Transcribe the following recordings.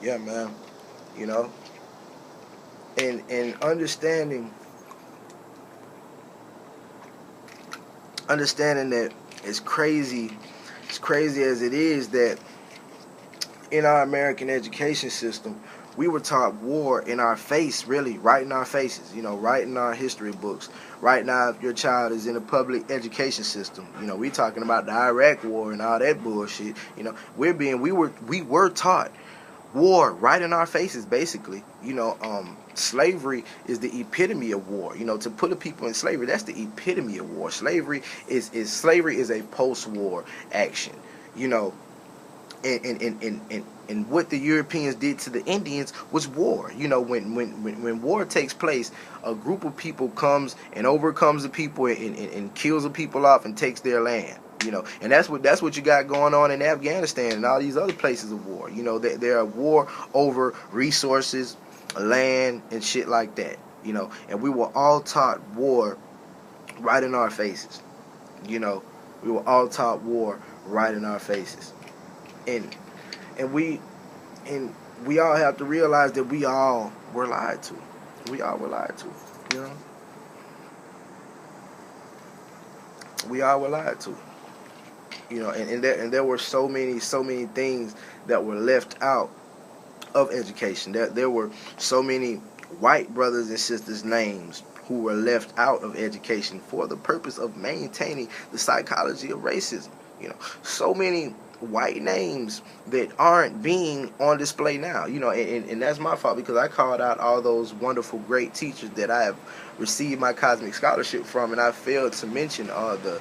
Yeah, man. You know, and understanding that it's crazy, as crazy as it is that in our American education system, we were taught war in our face, really, right in our faces, right in our history books. Right now, if your child is in a public education system, we talking about the Iraq war and all that bullshit. We were taught war right in our faces, basically. Slavery is the epitome of war. To put a people in slavery, that's the epitome of war. Slavery is a post-war action. You know, and what the Europeans did to the Indians was war. When war takes place, a group of people comes and overcomes the people and kills the people off and takes their land. And that's what you got going on in Afghanistan and all these other places of war. There are war over resources, land, and shit like that. And we were all taught war right in our faces. You know, we were all taught war right in our faces. And and we and we all have to realize that we all were lied to. We all were lied to. You know, we all were lied to. And there were so many things that were left out of education. There were so many white brothers and sisters' names who were left out of education for the purpose of maintaining the psychology of racism. So many white names that aren't being on display now. And that's my fault because I called out all those wonderful, great teachers that I have received my cosmic scholarship from, and I failed to mention the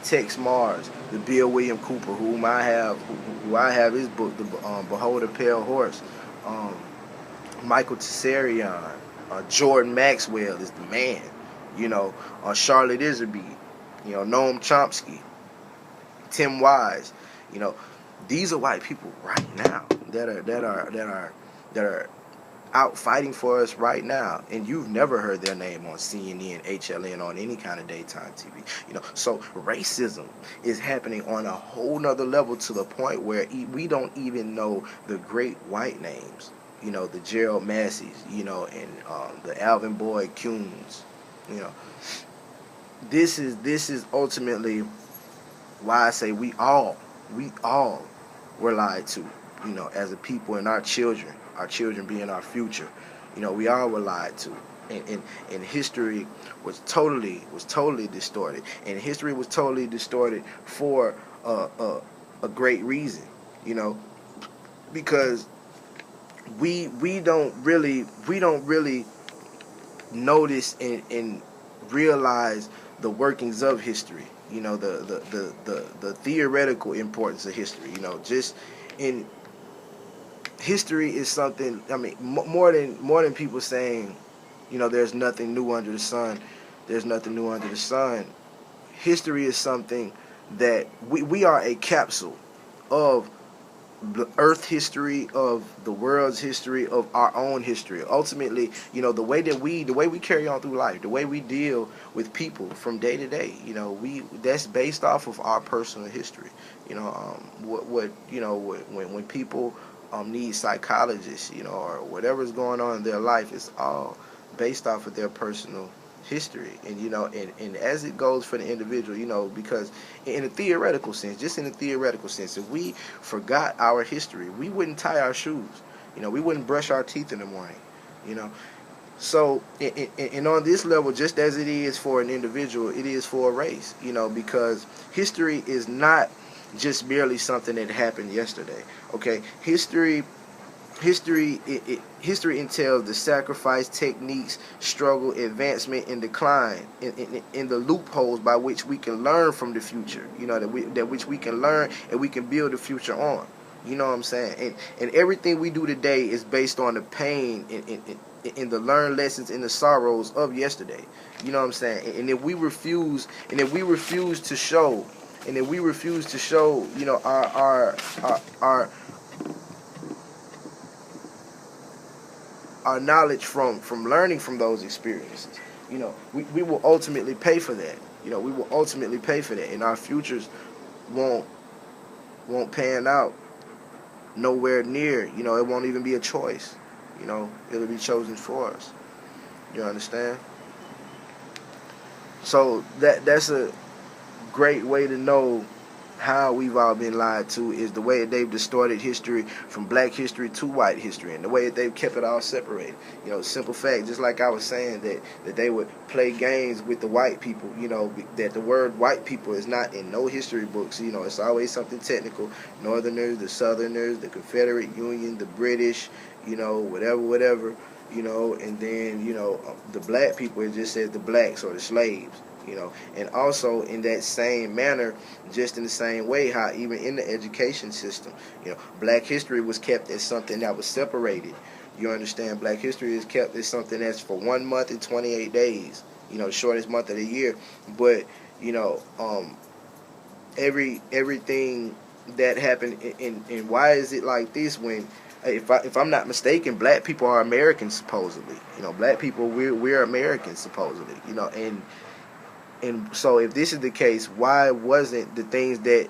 Tex Mars, the Bill William Cooper, who I have his book, the Behold a Pale Horse, um, Michael Tessarion, Jordan Maxwell is the man, Charlotte Iserby, Noam Chomsky, Tim Wise, you know, these are white people right now that are out fighting for us right now, and you've never heard their name on CNN, HLN, on any kind of daytime TV. So racism is happening on a whole nother level to the point where we don't even know the great white names. The Gerald Masseys, and the Alvin Boyd Kuhns. You know, this is ultimately why I say we all were lied to. As a people, and our children being our future. We all were lied to, and history was totally distorted, and history was totally distorted for a great reason. You know, because we don't really notice and realize the workings of history. The theoretical importance of history. Just in history is something. I mean, more than people saying, there's nothing new under the sun. There's nothing new under the sun. History is something that we are a capsule of the Earth history, of the world's history, of our own history. Ultimately, the way we carry on through life, the way we deal with people from day to day, that's based off of our personal history. When people need psychologists, or whatever's going on in their life, it's all based off of their personal history. And as it goes for the individual, because in a theoretical sense, just in a theoretical sense, if we forgot our history, we wouldn't tie our shoes. We wouldn't brush our teeth in the morning. You know, so and on this level, just as it is for an individual, it is for a race. Because history is not just merely something that happened yesterday. Okay, history entails the sacrifice, techniques, struggle, advancement, and decline in the loopholes by which we can learn from the future. That which we can learn and we can build the future on. You know what I'm saying? And everything we do today is based on the pain and the learned lessons and the sorrows of yesterday. You know what I'm saying? And if we refuse to show, our knowledge from learning from those experiences, we will ultimately pay for that. We will ultimately pay for that, and our futures won't pan out nowhere near. It won't even be a choice. It'll be chosen for us. You understand? So that's a great way to know how we've all been lied to, is the way that they've distorted history from black history to white history, and the way that they've kept it all separated. Simple fact, just like I was saying, that they would play games with the white people, that the word white people is not in no history books. It's always something technical. Northerners, the Southerners, the Confederate Union, the British, whatever, and then, the black people, it just says the blacks or the slaves. And also in that same manner, just in the same way, how even in the education system, black history was kept as something that was separated. You understand? Black history is kept as something that's for 1 month and 28 days, the shortest month of the year. But, everything that happened, and why is it like this when, if I'm not mistaken, black people are Americans supposedly. Black people, we're Americans supposedly. And so if this is the case, why wasn't the things that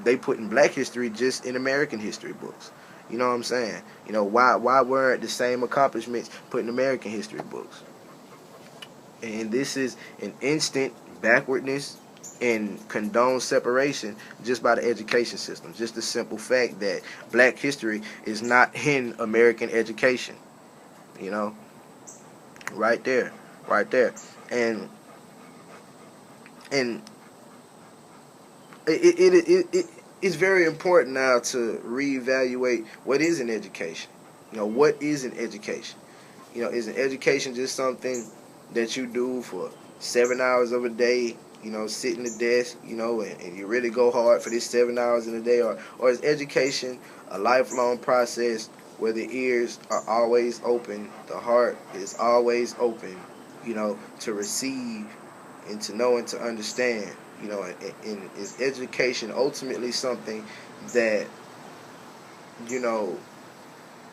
they put in black history just in American history books? You know what I'm saying? Why weren't the same accomplishments put in American history books? And this is an instant backwardness and condoned separation just by the education system. Just the simple fact that black history is not in American education. Right there. And it's very important now to reevaluate what is an education. What is an education? Is an education just something that you do for 7 hours of a day, sit in the desk, and you really go hard for this 7 hours in a day? Or is education a lifelong process where the ears are always open, the heart is always open, to receive and to know and to understand, and is education ultimately something that,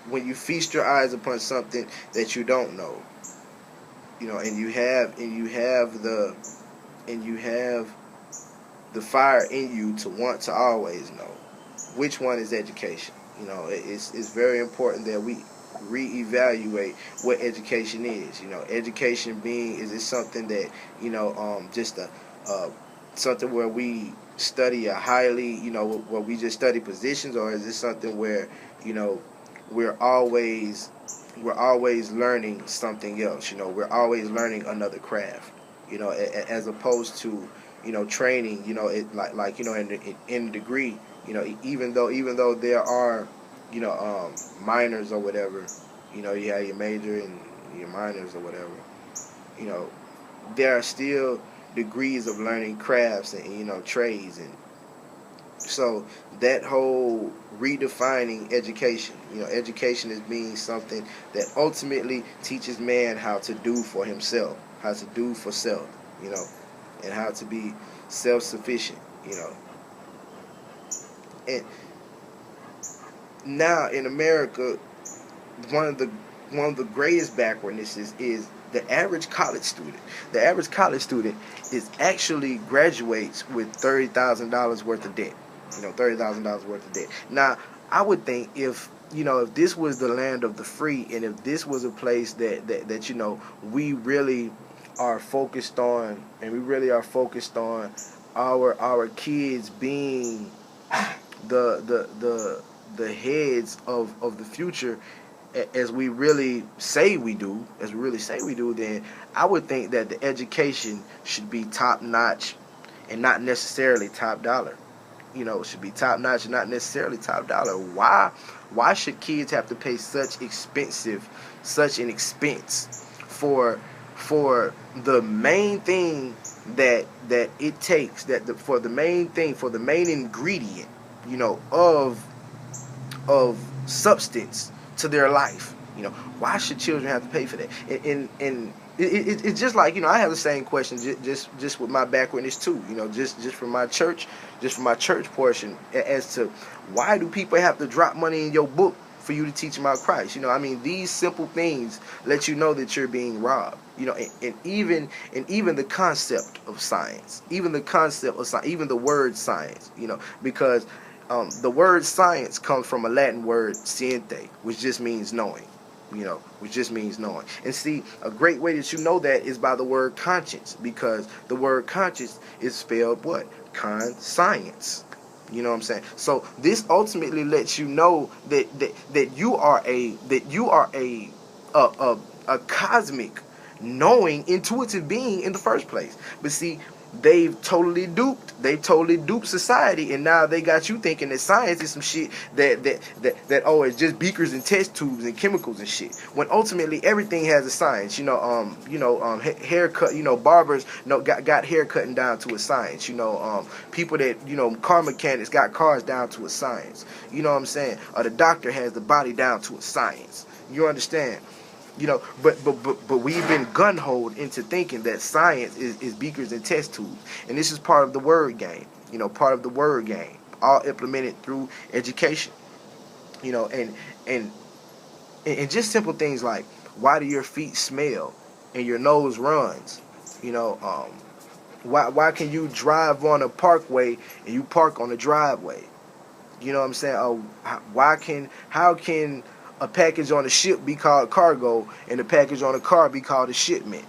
when you feast your eyes upon something that you don't know, and you have the fire in you to want to always know, which one is education? It's very important that we reevaluate what education is. Education being, is it something that, just something where we study a highly, where we just study positions, or is it something where, we're always learning something else? We're always learning another craft, as opposed to, training, it like in degree, even though there are, minors or whatever, you have your major and your minors or whatever, there are still degrees of learning crafts and, trades. And so that whole redefining education, education is being something that ultimately teaches man how to do for himself, how to do for self, and how to be self-sufficient, And now in America, one of the greatest backwardnesses is the average college student. The average college student is actually graduates with $30,000 worth of debt. $30,000 worth of debt. Now, I would think if this was the land of the free, and if this was a place that we really are focused on, and we really are focused on our kids being the heads of the future, as we really say we do, then I would think that the education should be top notch and not necessarily top dollar. It should be top notch and not necessarily top dollar. Why should kids have to pay such an expense for the main thing that it takes, for the main ingredient, of substance to their life? Why should children have to pay for that? And it's just like, I have the same question just with my backwardness too, just from my church portion, as to why do people have to drop money in your book for you to teach them about Christ? These simple things let you know that you're being robbed. And even the concept of science, even the word science, because The word science comes from a Latin word sciente, which just means knowing. Which just means knowing. And see, a great way that you know that is by the word conscience, because the word conscience is spelled what? Science. You know what I'm saying? So this ultimately lets you know that you are a cosmic, knowing, intuitive being in the first place. But see, they've totally duped society, and now they got you thinking that science is some shit that oh, it's just beakers and test tubes and chemicals and shit, when ultimately everything has a science. Haircut, barbers got hair cutting down to a science. People that, car mechanics got cars down to a science. You know what I'm saying? Or the doctor has the body down to a science. You understand? But we've been gun-holed into thinking that science is beakers and test tubes, and this is part of the word game. All implemented through education. And just simple things like, why do your feet smell and your nose runs? Why can you drive on a parkway and you park on a driveway? You know what I'm saying? How can a package on a ship be called cargo and a package on a car be called a shipment?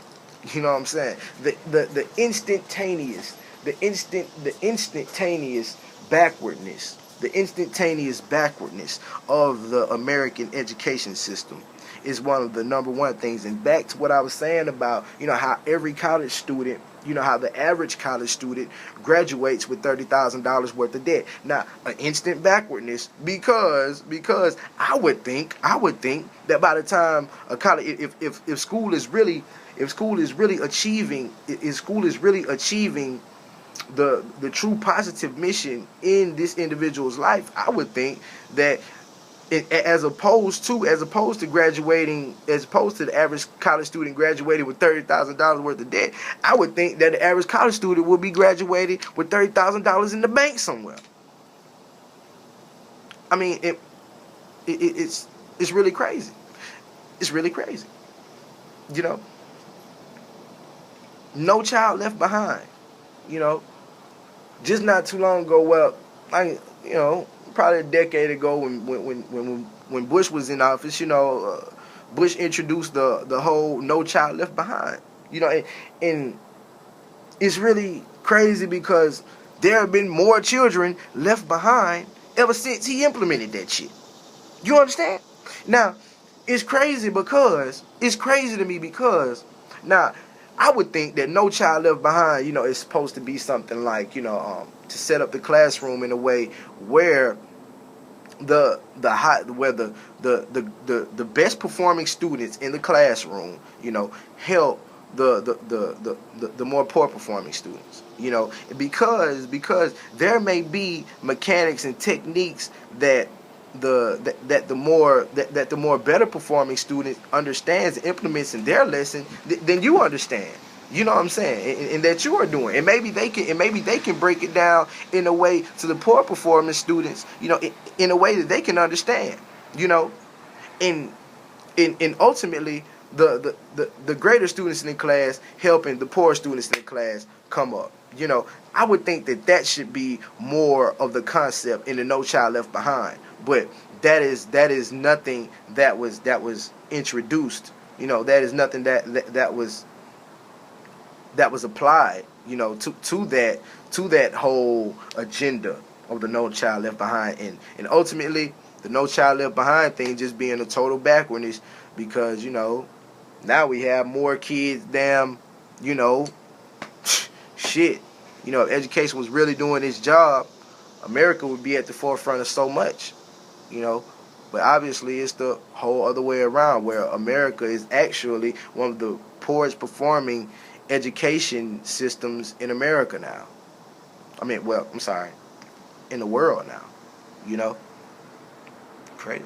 You know what I'm saying? The instantaneous backwardness, of the American education system is one of the number one things. And back to what I was saying about, how every college student, how the average college student graduates with $30,000 worth of debt. Now, an instant backwardness, because I would think that by the time a college, if school is really achieving the true positive mission in this individual's life, I would think that as opposed to graduating, as opposed to the average college student graduating with $30,000 worth of debt, I would think that the average college student would be graduating with $30,000 in the bank somewhere. I mean, it's really crazy. It's really crazy. No Child Left Behind. Just not too long ago, probably a decade ago, when Bush was in office, Bush introduced the whole No Child Left Behind. And it's really crazy because there have been more children left behind ever since he implemented that shit. You understand? Now, it's crazy to me because now I would think that No Child Left Behind, is supposed to be something like, to set up the classroom in a way where the best performing students in the classroom, help the more poor performing students, because there may be mechanics and techniques that the more better performing student understands and implements in their lesson than you understand. You know what I'm saying? And that you are doing. And maybe they can break it down in a way to the poor performing students, in a way that they can understand. And ultimately the greater students in the class helping the poor students in the class come up. I would think that should be more of the concept in the No Child Left Behind. But that is nothing that was introduced. That is nothing that was applied, to that whole agenda of the No Child Left Behind, and ultimately the No Child Left Behind thing just being a total backwardness, because now we have more kids. Shit. If education was really doing its job, America would be at the forefront of so much. But obviously it's the whole other way around, where America is actually one of the poorest performing education systems in America now. In the world now. Crazy.